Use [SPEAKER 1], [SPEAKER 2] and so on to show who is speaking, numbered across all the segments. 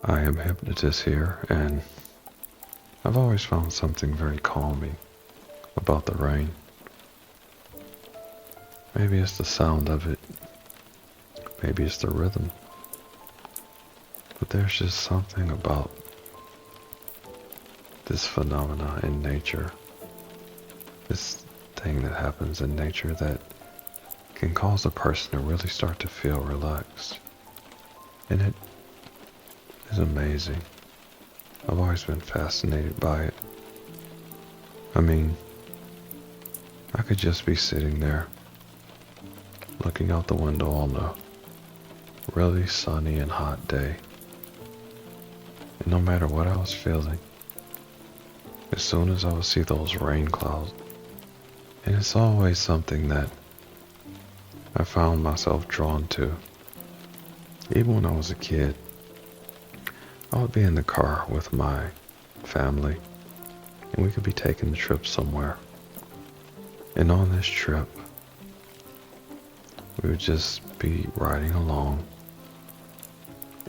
[SPEAKER 1] I am Hypnotist here, and I've always found something very calming about the rain. Maybe it's the sound of it, maybe it's the rhythm, but there's just something about this phenomena in nature, this thing that happens in nature that can cause a person to really start to feel relaxed. And it is amazing. I've always been fascinated by it. I mean, I could just be sitting there, looking out the window on a really sunny and hot day. And no matter what I was feeling, as soon as I would see those rain clouds, and it's always something that I found myself drawn to. Even when I was a kid, I would be in the car with my family, and we could be taking a trip somewhere. And on this trip, we would just be riding along,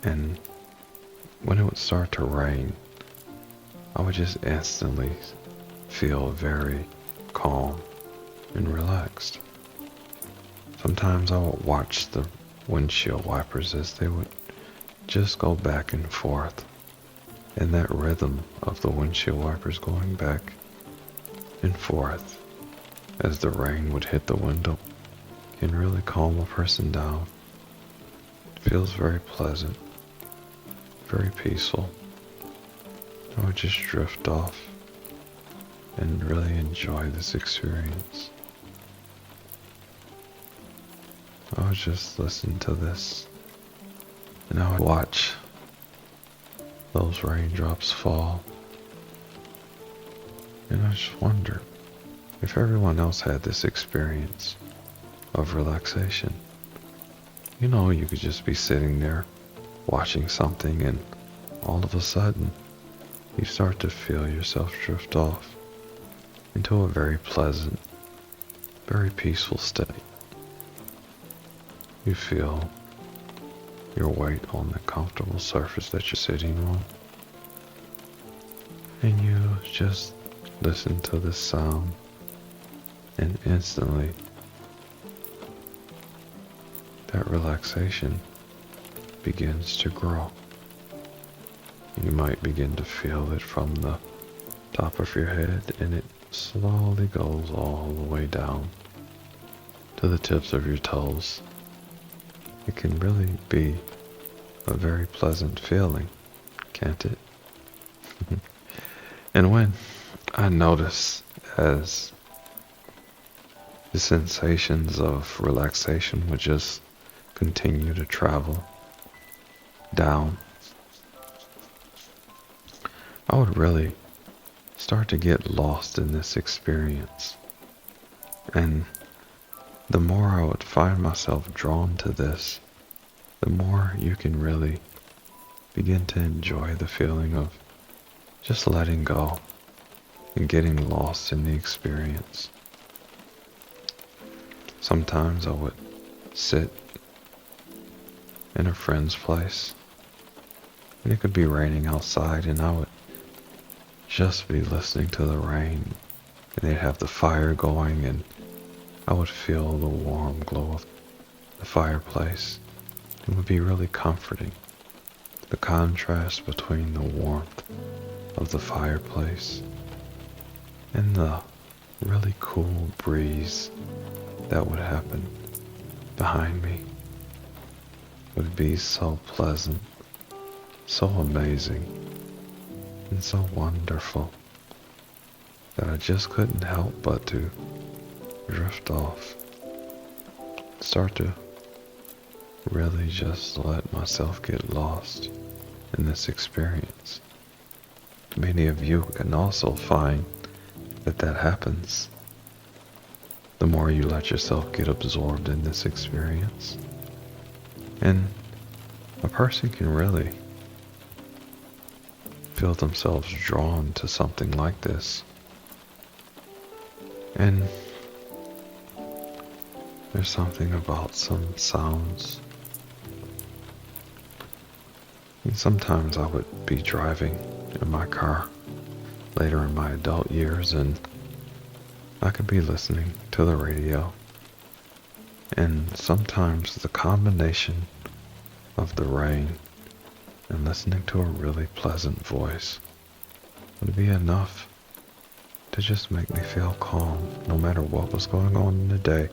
[SPEAKER 1] and when it would start to rain, I would just instantly feel very calm and relaxed. Sometimes I would watch the windshield wipers as they would just go back and forth, and that rhythm of the windshield wipers going back and forth as the rain would hit the window can really calm a person down. It feels very pleasant, very peaceful. I would just drift off and really enjoy this experience. I would just listen to this, and I would watch those raindrops fall. And I just wonder if everyone else had this experience of relaxation. You know, you could just be sitting there watching something, and all of a sudden you start to feel yourself drift off into a very pleasant, very peaceful state. You feel your weight on the comfortable surface that you're sitting on, and you just listen to the sound, and instantly that relaxation begins to grow. You might begin to feel it from the top of your head, and it slowly goes all the way down to the tips of your toes. It can really be a very pleasant feeling, can't it? And when I notice as the sensations of relaxation would just continue to travel down, I would really start to get lost in this experience. And the more I would find myself drawn to this, the more you can really begin to enjoy the feeling of just letting go and getting lost in the experience. Sometimes I would sit in a friend's place, and it could be raining outside, and I would just be listening to the rain, and they'd have the fire going, and I would feel the warm glow of the fireplace. It would be really comforting. The contrast between the warmth of the fireplace and the really cool breeze that would happen behind me would be so pleasant, so amazing, and so wonderful that I just couldn't help but to drift off, start to really just let myself get lost in this experience. Many of you can also find that happens. The more you let yourself get absorbed in this experience, and a person can really feel themselves drawn to something like this. And there's something about some sounds And sometimes I would be driving in my car later in my adult years, and I could be listening to the radio. And sometimes the combination of the rain and listening to a really pleasant voice would be enough to just make me feel calm. No matter what was going on in the day,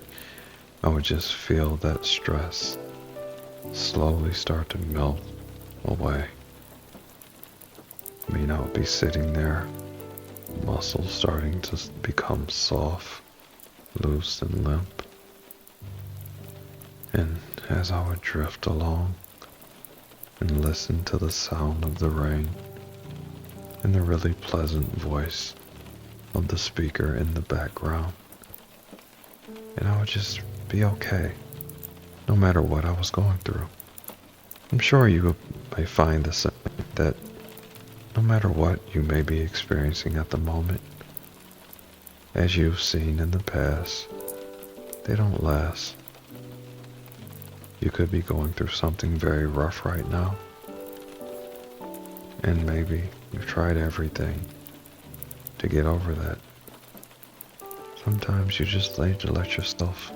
[SPEAKER 1] I would just feel that stress slowly start to melt away. I mean, I would be sitting there, muscles starting to become soft, loose, and limp. And as I would drift along and listen to the sound of the rain and the really pleasant voice of the speaker in the background, and I would just be okay, no matter what I was going through. I'm sure you may find the same, that no matter what you may be experiencing at the moment, as you've seen in the past, they don't last. You could be going through something very rough right now, and maybe you've tried everything to get over that. Sometimes you just need to let yourself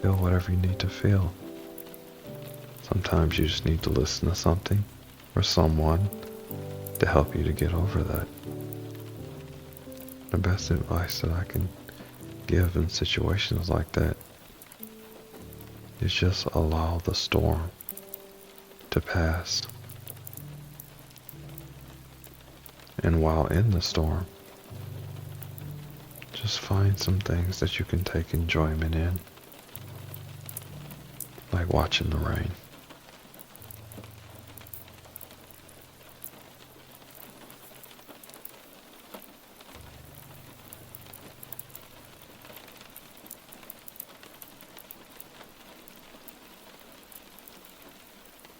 [SPEAKER 1] feel whatever you need to feel. Sometimes you just need to listen to something or someone to help you to get over that. The best advice that I can give in situations like that is just allow the storm to pass. And while in the storm, just find some things that you can take enjoyment in, like watching the rain.